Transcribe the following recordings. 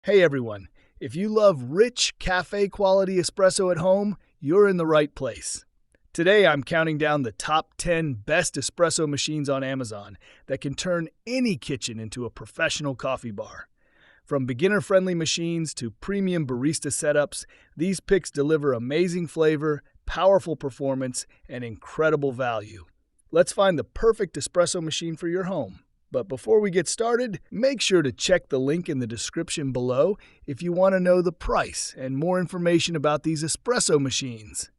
Hey everyone, if you love rich cafe quality espresso at home, you're in the right place. Today I'm counting down the top 10 best espresso machines on Amazon that can turn any kitchen into a professional coffee bar. From beginner-friendly machines to premium barista setups, these picks deliver amazing flavor, powerful performance, and incredible value. Let's find the perfect espresso machine for your home. But before we get started, make sure to check the link in the description below if you want to know the price and more information about these espresso machines.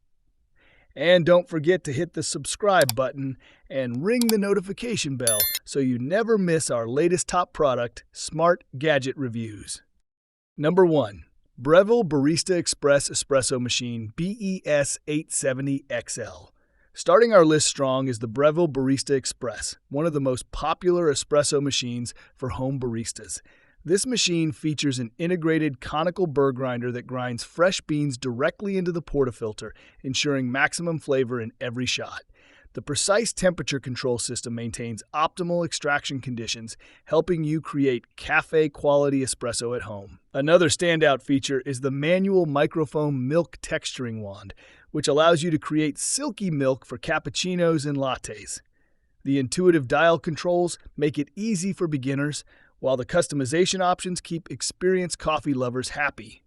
And don't forget to hit the subscribe button and ring the notification bell so you never miss our latest top product, Smart Gadget Reviews. Number 1. Breville Barista Express Espresso Machine BES 870XL. Starting our list strong is the Breville Barista Express, one of the most popular espresso machines for home baristas. This machine features an integrated conical burr grinder that grinds fresh beans directly into the portafilter, ensuring maximum flavor in every shot. The precise temperature control system maintains optimal extraction conditions, helping you create cafe-quality espresso at home. Another standout feature is the manual microfoam milk texturing wand, which allows you to create silky milk for cappuccinos and lattes. The intuitive dial controls make it easy for beginners, while the customization options keep experienced coffee lovers happy.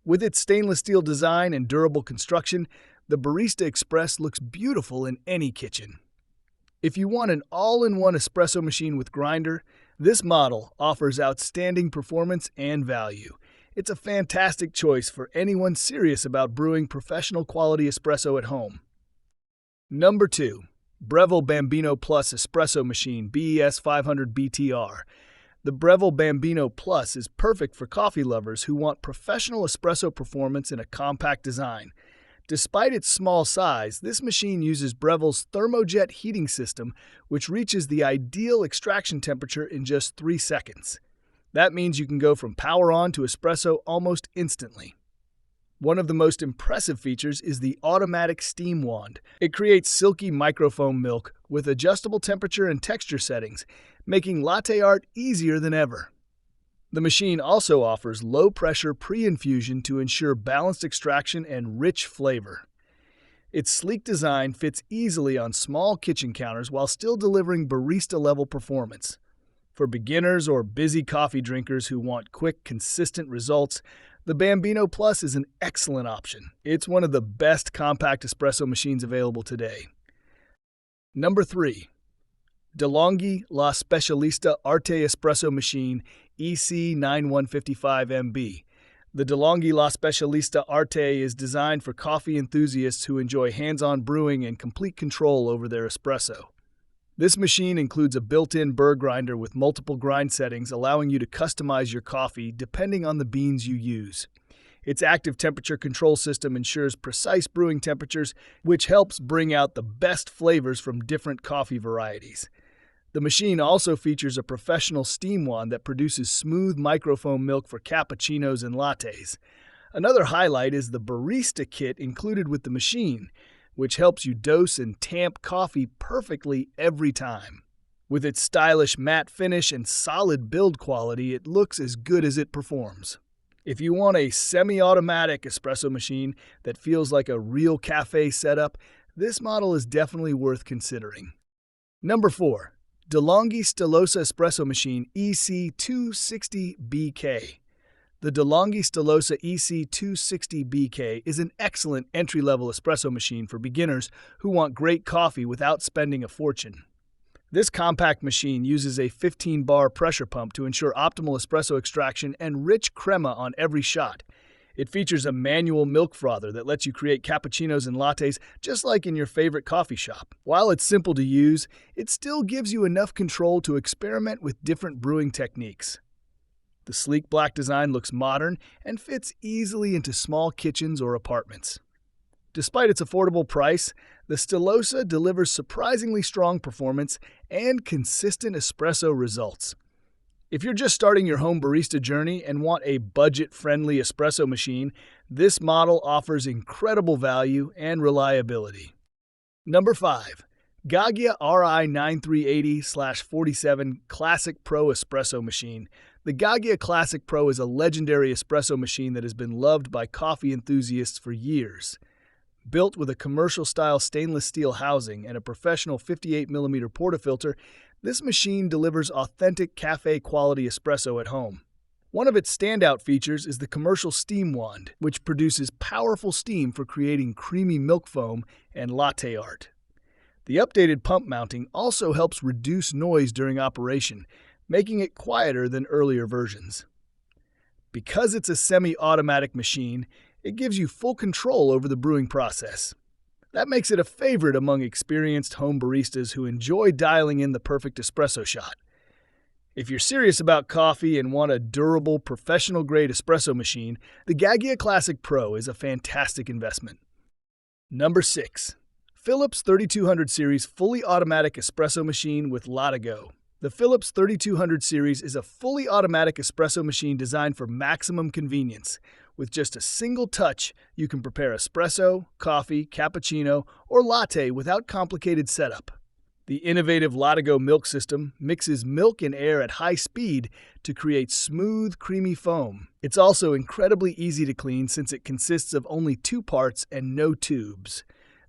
With its stainless steel design and durable construction, the Barista Express looks beautiful in any kitchen. If you want an all-in-one espresso machine with grinder, this model offers outstanding performance and value. It's a fantastic choice for anyone serious about brewing professional quality espresso at home. Number 2. Breville Bambino Plus Espresso Machine BES 500 BTR. The Breville Bambino Plus is perfect for coffee lovers who want professional espresso performance in a compact design. Despite its small size, this machine uses Breville's thermojet heating system, which reaches the ideal extraction temperature in just 3 seconds. That means you can go from power on to espresso almost instantly. One of the most impressive features is the automatic steam wand. It creates silky microfoam milk with adjustable temperature and texture settings, making latte art easier than ever. The machine also offers low-pressure pre-infusion to ensure balanced extraction and rich flavor. Its sleek design fits easily on small kitchen counters while still delivering barista-level performance. For beginners or busy coffee drinkers who want quick, consistent results, the Bambino Plus is an excellent option. It's one of the best compact espresso machines available today. Number 3. De'Longhi Specialista Arte Espresso Machine EC9155MB. The De'Longhi Specialista Arte is designed for coffee enthusiasts who enjoy hands-on brewing and complete control over their espresso. This machine includes a built-in burr grinder with multiple grind settings, allowing you to customize your coffee depending on the beans you use. Its active temperature control system ensures precise brewing temperatures, which helps bring out the best flavors from different coffee varieties. The machine also features a professional steam wand that produces smooth microfoam milk for cappuccinos and lattes. Another highlight is the barista kit included with the machine, which helps you dose and tamp coffee perfectly every time. With its stylish matte finish and solid build quality, it looks as good as it performs. If you want a semi-automatic espresso machine that feels like a real cafe setup, this model is definitely worth considering. Number 4. De'Longhi Stilosa Espresso Machine EC260BK. The De'Longhi Stilosa EC260BK is an excellent entry-level espresso machine for beginners who want great coffee without spending a fortune. This compact machine uses a 15-bar pressure pump to ensure optimal espresso extraction and rich crema on every shot. It features a manual milk frother that lets you create cappuccinos and lattes just like in your favorite coffee shop. While it's simple to use, it still gives you enough control to experiment with different brewing techniques. The sleek black design looks modern and fits easily into small kitchens or apartments. Despite its affordable price, the Stilosa delivers surprisingly strong performance and consistent espresso results. If you're just starting your home barista journey and want a budget-friendly espresso machine, this model offers incredible value and reliability. Number 5. Gaggia RI9380/47 Classic Pro Espresso Machine. The Gaggia Classic Pro is a legendary espresso machine that has been loved by coffee enthusiasts for years. Built with a commercial-style stainless steel housing and a professional 58mm portafilter, this machine delivers authentic cafe-quality espresso at home. One of its standout features is the commercial steam wand, which produces powerful steam for creating creamy milk foam and latte art. The updated pump mounting also helps reduce noise during operation, making it quieter than earlier versions. Because it's a semi-automatic machine, it gives you full control over the brewing process. That makes it a favorite among experienced home baristas who enjoy dialing in the perfect espresso shot. If you're serious about coffee and want a durable, professional-grade espresso machine, the Gaggia Classic Pro is a fantastic investment. Number 6. Philips 3200 Series Fully Automatic Espresso Machine with Latte. The Philips 3200 Series is a fully automatic espresso machine designed for maximum convenience. With just a single touch, you can prepare espresso, coffee, cappuccino, or latte without complicated setup. The innovative Latte milk system mixes milk and air at high speed to create smooth, creamy foam. It's also incredibly easy to clean since it consists of only 2 parts and no tubes.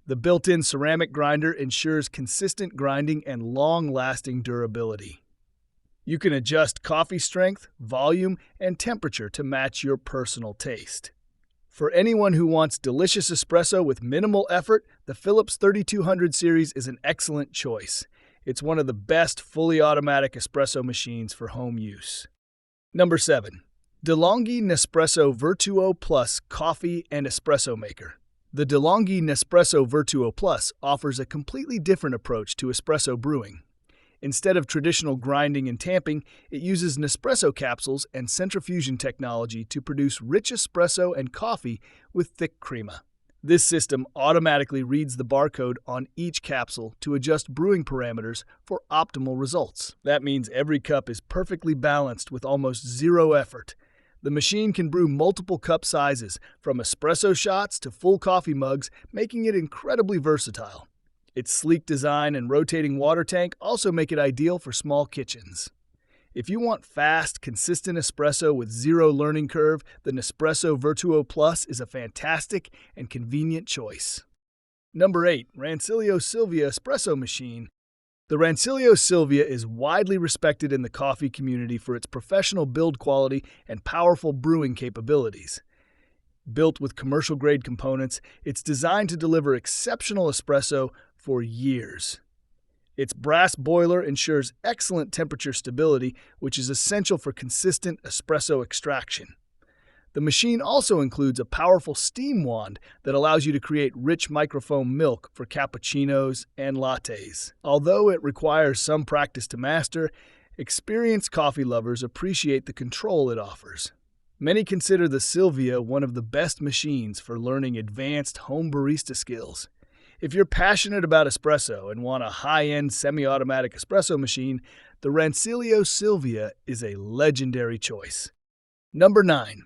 The built-in ceramic grinder ensures consistent grinding and long-lasting durability. You can adjust coffee strength, volume, and temperature to match your personal taste. For anyone who wants delicious espresso with minimal effort, the Philips 3200 Series is an excellent choice. It's one of the best fully automatic espresso machines for home use. Number 7. De'Longhi Nespresso Virtuo Plus Coffee and Espresso Maker. The De'Longhi Nespresso Virtuo Plus offers a completely different approach to espresso brewing. Instead of traditional grinding and tamping, it uses Nespresso capsules and centrifusion technology to produce rich espresso and coffee with thick crema. This system automatically reads the barcode on each capsule to adjust brewing parameters for optimal results. That means every cup is perfectly balanced with almost zero effort. The machine can brew multiple cup sizes, from espresso shots to full coffee mugs, making it incredibly versatile. Its sleek design and rotating water tank also make it ideal for small kitchens. If you want fast, consistent espresso with zero learning curve, the Nespresso Virtuo Plus is a fantastic and convenient choice. Number 8. Rancilio Silvia Espresso Machine. The Rancilio Silvia is widely respected in the coffee community for its professional build quality and powerful brewing capabilities. Built with commercial-grade components, it's designed to deliver exceptional espresso for years. Its brass boiler ensures excellent temperature stability, which is essential for consistent espresso extraction. The machine also includes a powerful steam wand that allows you to create rich microfoam milk for cappuccinos and lattes. Although it requires some practice to master, experienced coffee lovers appreciate the control it offers. Many consider the Silvia one of the best machines for learning advanced home barista skills. If you're passionate about espresso and want a high-end semi-automatic espresso machine, the Rancilio Silvia is a legendary choice. Number 9.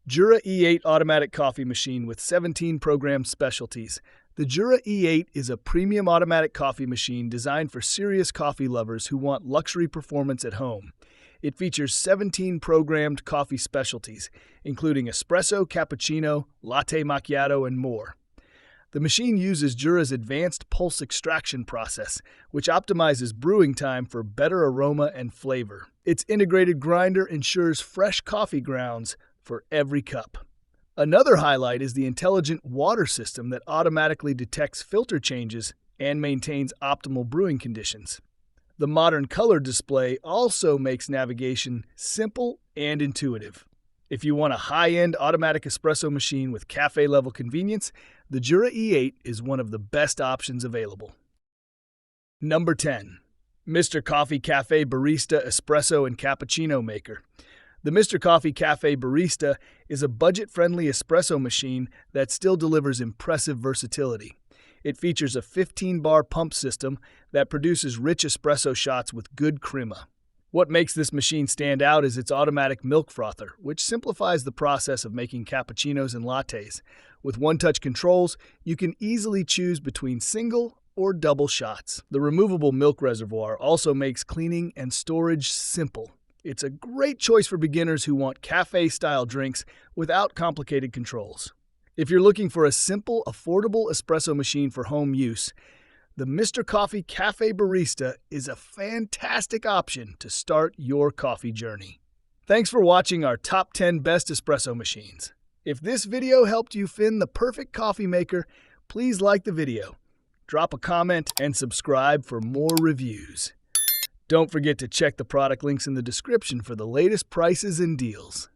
Jura E8 Automatic Coffee Machine with 17 programmed specialties. The Jura E8 is a premium automatic coffee machine designed for serious coffee lovers who want luxury performance at home. It features 17 programmed coffee specialties, including espresso, cappuccino, latte macchiato, and more. The machine uses Jura's advanced pulse extraction process, which optimizes brewing time for better aroma and flavor. Its integrated grinder ensures fresh coffee grounds for every cup. Another highlight is the intelligent water system that automatically detects filter changes and maintains optimal brewing conditions. The modern color display also makes navigation simple and intuitive. If you want a high-end automatic espresso machine with cafe-level convenience, the Jura E8 is one of the best options available. Number 10. Mr. Coffee Cafe Barista Espresso and Cappuccino Maker. The Mr. Coffee Cafe Barista is a budget-friendly espresso machine that still delivers impressive versatility. It features a 15-bar pump system that produces rich espresso shots with good crema. What makes this machine stand out is its automatic milk frother, which simplifies the process of making cappuccinos and lattes. With one-touch controls, you can easily choose between single or double shots. The removable milk reservoir also makes cleaning and storage simple. It's a great choice for beginners who want cafe-style drinks without complicated controls. If you're looking for a simple, affordable espresso machine for home use, the Mr. Coffee Cafe Barista is a fantastic option to start your coffee journey. Thanks for watching our top 10 best espresso machines. If this video helped you find the perfect coffee maker, please like the video, drop a comment, and subscribe for more reviews. Don't forget to check the product links in the description for the latest prices and deals.